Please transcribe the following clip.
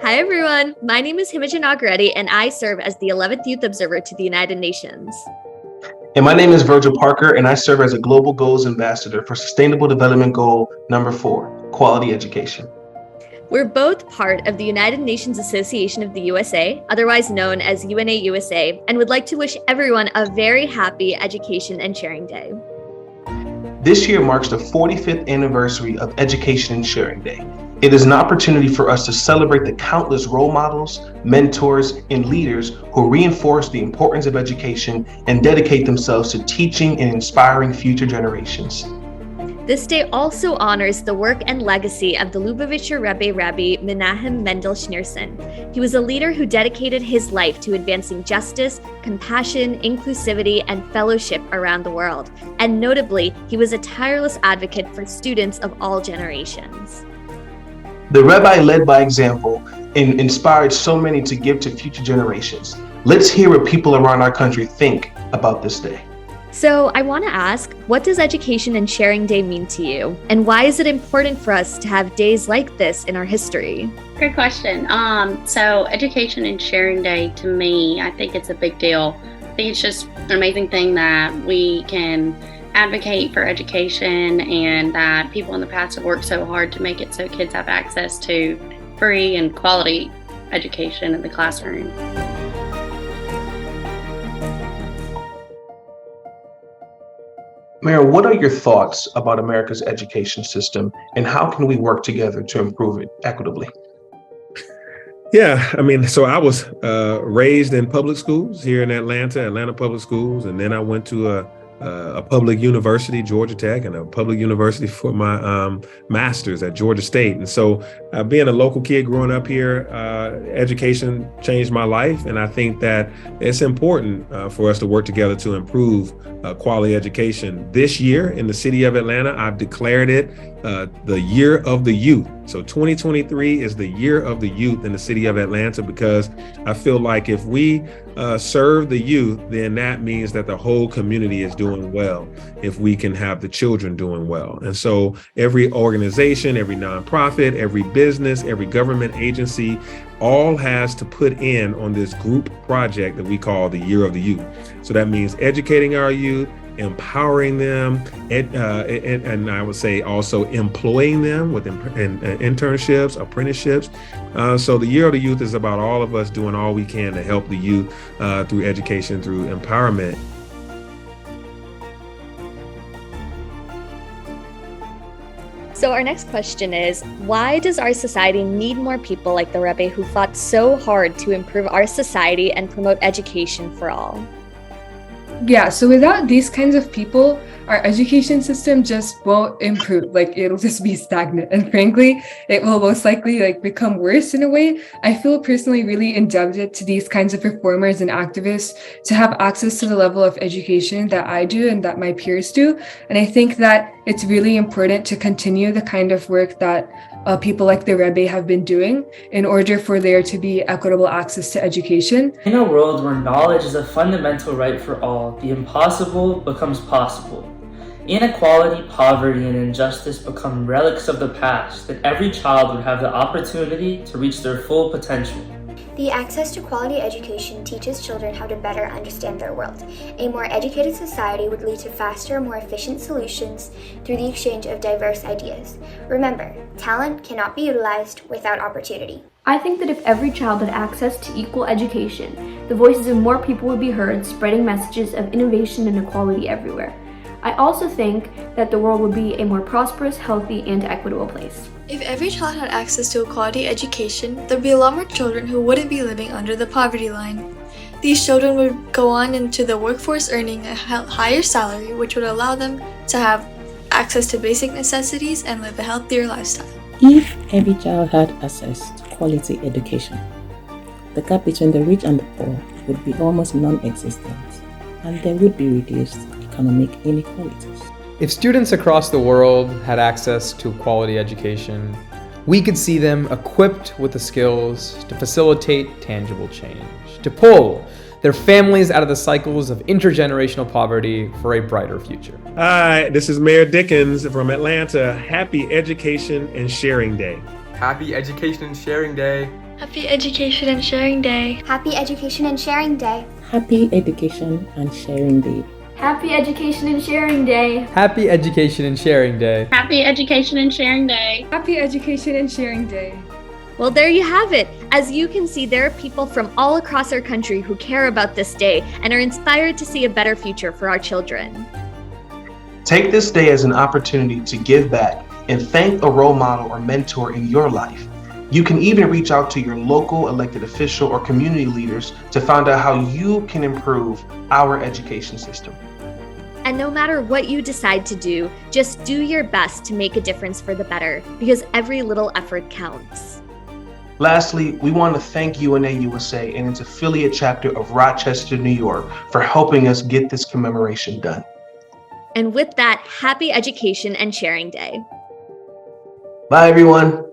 Hi, everyone. My name is Himaja Nagireddy, and I serve as the 11th Youth Observer to the United Nations. And my name is Virgil Parker, and I serve as a Global Goals Ambassador for Sustainable Development Goal number 4, Quality Education. We're both part of the United Nations Association of the USA, otherwise known as UNA USA, and would like to wish everyone a very happy Education and Sharing Day. This year marks the 45th anniversary of Education and Sharing Day. It is an opportunity for us to celebrate the countless role models, mentors, and leaders who reinforce the importance of education and dedicate themselves to teaching and inspiring future generations. This day also honors the work and legacy of the Lubavitcher Rebbe, Rabbi Menachem Mendel Schneerson. He was a leader who dedicated his life to advancing justice, compassion, inclusivity, and fellowship around the world. And notably, he was a tireless advocate for students of all generations. The Rebbe led by example and inspired so many to give to future generations. Let's hear what people around our country think about this day. So I want to ask, what does Education and Sharing Day mean to you? And why is it important for us to have days like this in our history? Good question. So Education and Sharing Day, to me, I think it's a big deal. I think it's just an amazing thing that we can advocate for education and that people in the past have worked so hard to make it so kids have access to free and quality education in the classroom. Mayor, what are your thoughts about America's education system and how can we work together to improve it equitably? Yeah, so I was raised in public schools here in Atlanta Public Schools, and then I went to a public university, Georgia Tech, and a public university for my master's at Georgia State. And so being a local kid growing up here, education changed my life. And I think that it's important for us to work together to improve quality education. This year in the city of Atlanta, I've declared it the Year of the Youth. So 2023 is the Year of the Youth in the city of Atlanta, because I feel like if we serve the youth, then that means that the whole community is doing well if we can have the children doing well. And so every organization, every nonprofit, every business, every government agency, all has to put in on this group project that we call the Year of the Youth. So that means educating our youth, empowering them, and I would say also employing them with internships, apprenticeships. So the Year of the Youth is about all of us doing all we can to help the youth through education, through empowerment. So our next question is, why does our society need more people like the Rebbe who fought so hard to improve our society and promote education for all? Yeah, so without these kinds of people, our education system just won't improve. It'll just be stagnant. And frankly, it will most likely become worse in a way. I feel personally really indebted to these kinds of reformers and activists to have access to the level of education that I do and that my peers do. And I think that it's really important to continue the kind of work that people like the Rebbe have been doing in order for there to be equitable access to education. In a world where knowledge is a fundamental right for all, the impossible becomes possible. Inequality, poverty, and injustice become relics of the past, that every child would have the opportunity to reach their full potential. The access to quality education teaches children how to better understand their world. A more educated society would lead to faster, more efficient solutions through the exchange of diverse ideas. Remember, talent cannot be utilized without opportunity. I think that if every child had access to equal education, the voices of more people would be heard, spreading messages of innovation and equality everywhere. I also think that the world would be a more prosperous, healthy, and equitable place. If every child had access to a quality education, there'd be a lot more children who wouldn't be living under the poverty line. These children would go on into the workforce earning a higher salary, which would allow them to have access to basic necessities and live a healthier lifestyle. If every child had access to quality education, the gap between the rich and the poor would be almost non-existent, and there would be reduced economic inequalities. If students across the world had access to quality education, we could see them equipped with the skills to facilitate tangible change, to pull their families out of the cycles of intergenerational poverty for a brighter future. Hi, this is Mayor Dickens from Atlanta. Happy Education and Sharing Day. Happy Education and Sharing Day. Happy Education and Sharing Day. Happy Education and Sharing Day. Happy Education and Sharing Day. Happy Education and Sharing Day. Happy Education and Sharing Day. Happy Education and Sharing Day. Happy Education and Sharing Day. Well, there you have it. As you can see, there are people from all across our country who care about this day and are inspired to see a better future for our children. Take this day as an opportunity to give back and thank a role model or mentor in your life. You can even reach out to your local elected official or community leaders to find out how you can improve our education system. And no matter what you decide to do, just do your best to make a difference for the better, because every little effort counts. Lastly, we want to thank UNA USA and its affiliate chapter of Rochester, New York, for helping us get this commemoration done. And with that, happy Education and Sharing Day. Bye, everyone.